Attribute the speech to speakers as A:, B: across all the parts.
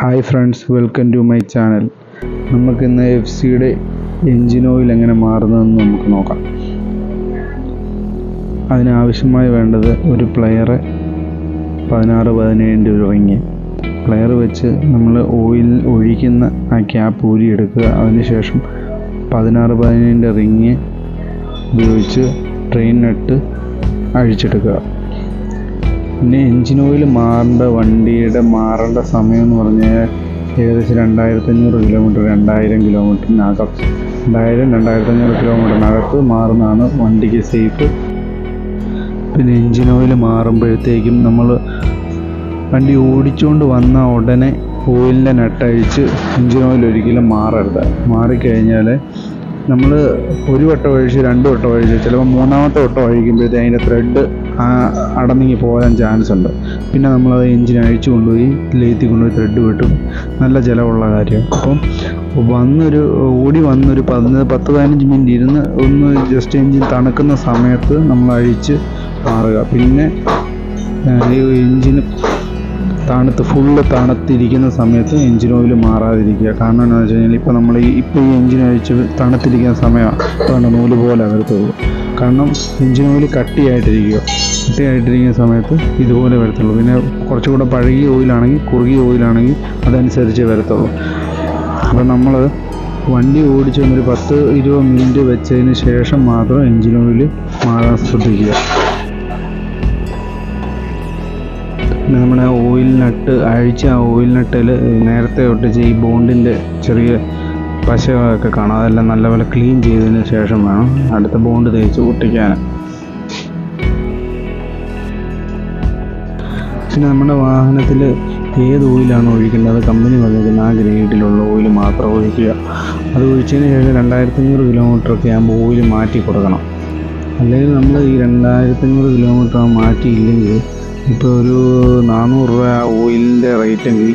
A: Hi friends, welcome to my channel. നമുക്കിന്ന് FC-യുടെ engine oil എങ്ങനെ മാറുന്നതെന്ന് നമുക്ക് നോക്കാം. അതിനാവശ്യമായി വേണ്ടത് ഒരു പ്ലെയർ, 16-17 റിങ്. പ്ലെയർ വെച്ച് നമ്മൾ ഓയിൽ ഒഴിക്കുന്ന ആ ക്യാപ്പ് ഊരിയെടുക്കുക. അതിനുശേഷം 16-17 റിങ് ഉപയോഗിച്ച് ട്രെയിൻ നട്ട് അഴിച്ചെടുക്കുക. പിന്നെ എൻജിൻ ഓയിൽ വണ്ടിയുടെ മാറേണ്ട സമയം എന്ന് പറഞ്ഞാൽ ഏകദേശം 2500 കിലോമീറ്റർ, 2000 കിലോമീറ്ററിനകം, 2000-2500 കിലോമീറ്ററിനകത്ത് മാറുന്നതാണ് വണ്ടിക്ക് സേഫ്. പിന്നെ എൻജിൻ ഓയിൽ മാറുമ്പോഴത്തേക്കും നമ്മൾ വണ്ടി ഓടിച്ചുകൊണ്ട് വന്ന ഉടനെ ഓയിലിൻ്റെ നട്ടഴിച്ച് എൻജിൻ ഓയിൽ ഒരിക്കലും മാറരുത്. മാറിക്കഴിഞ്ഞാൽ നമ്മൾ ഒരു വട്ടം ഒഴിച്ച് 2 വട്ടം ഒഴിച്ച് ചിലപ്പോൾ 3-ാമത്തെ വട്ടം ഒഴിക്കുമ്പോഴത്തേക്ക് അതിൻ്റെ ത്രെഡ് അടന്നിങ്ങി പോകാൻ ചാൻസ് ഉണ്ട്. പിന്നെ നമ്മളത് എൻജിൻ അഴിച്ചു കൊണ്ടുപോയി ലേത്തി കൊണ്ടുപോയി ത്രെഡ് വെട്ടും. നല്ല ചിലവുള്ള കാര്യം. അപ്പം ഓടി വന്നൊരു 10-15 മിനിറ്റ് ഇരുന്ന് ഒന്ന് ജസ്റ്റ് എൻജിൻ തണുക്കുന്ന സമയത്ത് നമ്മൾ അഴിച്ച് മാറുക. പിന്നെ എൻജിന് ഫുള്ള് തണുത്തിരിക്കുന്ന സമയത്ത് എൻജിൻ ഓയിൽ മാറാതിരിക്കുക. കാരണം എന്താണെന്ന് വെച്ച് കഴിഞ്ഞാൽ ഇപ്പോൾ ഈ എൻജിൻ അഴിച്ച് തണുത്തിരിക്കുന്ന സമയമാണ്, അതുകൊണ്ട് നൂല് പോലെ വരത്തുള്ളൂ. കാരണം എൻജിൻ ഓയിൽ കട്ടിയായിട്ടിരിക്കുന്ന സമയത്ത് ഇതുപോലെ വരത്തുള്ളൂ. പിന്നെ കുറച്ചുകൂടെ പഴകിയ ഓയിലാണെങ്കിൽ, കുറുകിയ ഓയിലാണെങ്കിൽ അതനുസരിച്ച് വരത്തുള്ളൂ. അപ്പോൾ നമ്മൾ വണ്ടി ഓടിച്ച് ഒരു 10-20 മിനിറ്റ് വെച്ചതിന് ശേഷം മാത്രം എൻജിൻ ഓയിൽ മാറാൻ ശ്രദ്ധിക്കുക. പിന്നെ നമ്മുടെ ഓയിൽ നട്ട് അഴിച്ച ആ ഓയിൽ നട്ടിൽ നേരത്തെ ഒട്ടിച്ച ഈ ബോണ്ടിൻ്റെ ചെറിയ പശയൊക്കെ കാണാം. അതെല്ലാം നല്ലപോലെ ക്ലീൻ ചെയ്തതിന് ശേഷം വേണം അടുത്ത ബോണ്ട് തേച്ച് ഒട്ടിക്കാൻ. പിന്നെ നമ്മുടെ വാഹനത്തിൽ ഏത് ഓയിലാണ് ഒഴിക്കേണ്ടത്, കമ്പനി പറഞ്ഞിരിക്കുന്ന ആ ഗ്രേഡിലുള്ള ഓയിൽ മാത്രം ഒഴിക്കുക. അത് ഒഴിച്ചതിന് ശേഷം 2500 കിലോമീറ്ററൊക്കെ ആകുമ്പോൾ ഓയിൽ മാറ്റി കൊടുക്കണം. അല്ലെങ്കിൽ നമ്മൾ ഈ 2500 കിലോമീറ്റർ മാറ്റിയില്ലെങ്കിൽ ഇപ്പോൾ ഒരു 400 രൂപ ഓയിലിൻ്റെ റേറ്റെങ്കിൽ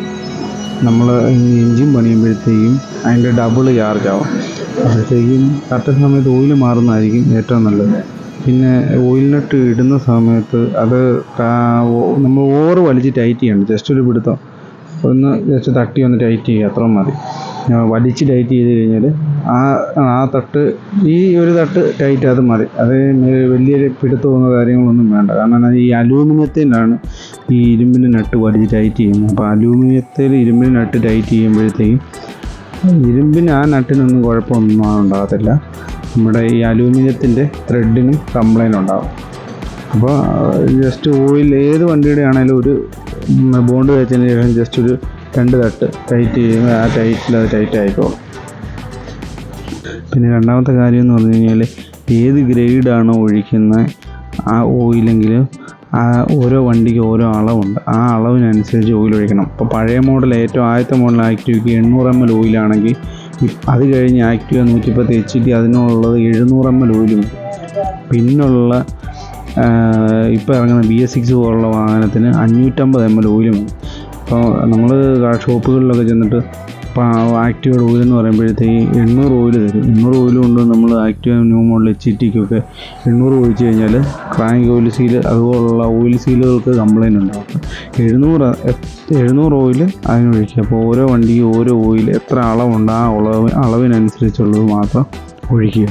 A: നമ്മൾ എൻജിൻ പണിയുമ്പോഴത്തേക്കും അതിൻ്റെ ഡബിൾ ചാർജ് ആവും. അപ്പോഴത്തേക്കും കറക്റ്റ് സമയത്ത് ഓയിൽ മാറുന്നതായിരിക്കും ഏറ്റവും നല്ലത്. പിന്നെ ഓയിൽ നട്ട് ഇടുന്ന സമയത്ത് അത് നമ്മൾ ഓവർ വലിച്ച് ടൈറ്റ് ചെയ്യണം. ജസ്റ്റ് ഒരു പിടുത്തം ഒന്ന് ജസ്റ്റ് തട്ടി ഒന്ന് ടൈറ്റ് ചെയ്യുക, അത്ര മതി. വലിച്ച് ടൈറ്റ് ചെയ്ത് കഴിഞ്ഞാൽ ആ തട്ട്, ഈ ഒരു തട്ട് ടൈറ്റ് അത് മതി. അത് വലിയൊരു പിടുത്തമോ കാര്യങ്ങളൊന്നും വേണ്ട. കാരണം ഈ അലൂമിനിയത്തിലാണ് ഈ ഇരുമ്പിൻ്റെ നട്ട് വലിച്ച് ടൈറ്റ് ചെയ്യുന്നത്. അപ്പോൾ അലൂമിനിയത്തിൽ ഇരുമ്പിൻ്റെ നട്ട് ടൈറ്റ് ചെയ്യുമ്പോഴത്തേക്കും ഇരുമ്പിന് ആ നട്ടിനൊന്നും കുഴപ്പമൊന്നും ഉണ്ടാകത്തില്ല. നമ്മുടെ ഈ അലൂമിനിയത്തിൻ്റെ ത്രെഡിനും കംപ്ലൈൻറ്റ് ഉണ്ടാകും. അപ്പോൾ ജസ്റ്റ് ഓയിൽ ഏത് വണ്ടിയുടെ ആണെങ്കിലും ഒരു ബോണ്ട് വെച്ചതിന് ശേഷം ജസ്റ്റ് ഒരു 2 തട്ട് ടൈറ്റ് ചെയ്യുമ്പോൾ ആ ടൈറ്റിൽ അത് ടൈറ്റ് ആയിക്കോളും. പിന്നെ രണ്ടാമത്തെ കാര്യം എന്ന് പറഞ്ഞു കഴിഞ്ഞാൽ ഏത് ഗ്രേഡാണോ ഒഴിക്കുന്ന ആ ഓയിലെങ്കിൽ ഓരോ വണ്ടിക്ക് ഓരോ അളവുണ്ട്. ആ അളവിനനുസരിച്ച് ഓയിൽ ഒഴിക്കണം. ഇപ്പോൾ പഴയ മോഡൽ, ഏറ്റവും ആദ്യത്തെ മോഡൽ ആക്റ്റീവയ്ക്ക് 800 ml ഓയിലാണെങ്കിൽ അത് കഴിഞ്ഞ് ആക്റ്റീവ 110 HT അതിനുള്ളത് 700 ml ഓയിലും. പിന്നുള്ള ഇപ്പോൾ ഇറങ്ങുന്ന BS6 പോലുള്ള വാഹനത്തിന് 550 ml ഓയിലും. അപ്പോൾ നമ്മൾ ഷോപ്പുകളിലൊക്കെ ചെന്നിട്ട് ആക്റ്റീവയുടെ ഓയിൽ എന്ന് പറയുമ്പോഴത്തേക്ക് 800 ഓയിൽ തരും. 800 ഓയിൽ കൊണ്ട് നമ്മൾ ആക്റ്റീവ ന്യൂ മോഡൽ HTക്കൊക്കെ 800 ഒഴിച്ച് കഴിഞ്ഞാൽ ക്രാങ്ക് ഓയിൽ സീൽ അതുപോലുള്ള ഓയിൽ സീലുകൾക്ക് കംപ്ലൈൻറ്റ് ഉണ്ടാകും. 700 ഓയിൽ അതിനൊഴിക്കുക. അപ്പോൾ ഓരോ വണ്ടിക്ക് ഓരോ ഓയിൽ എത്ര അളവുണ്ട് ആ അളവിനനുസരിച്ചുള്ളത് മാത്രം ഒഴിക്കുക.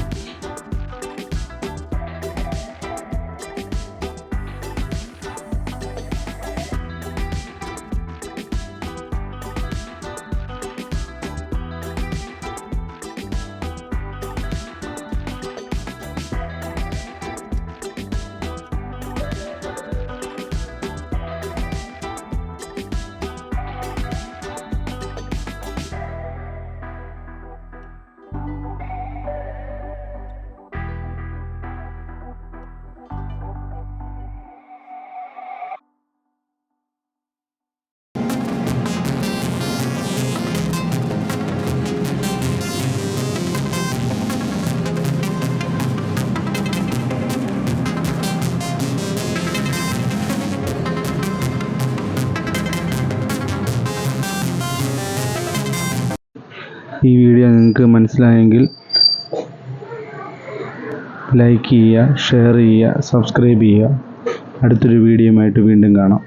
A: ഈ വീഡിയോ നിങ്ങൾക്ക് മനസ്സിലായെങ്കിൽ ലൈക്ക് ചെയ്യുക, ഷെയർ ചെയ്യുക, സബ്സ്ക്രൈബ് ചെയ്യുക. അടുത്തൊരു വീഡിയോയുമായിട്ട് വീണ്ടും കാണാം.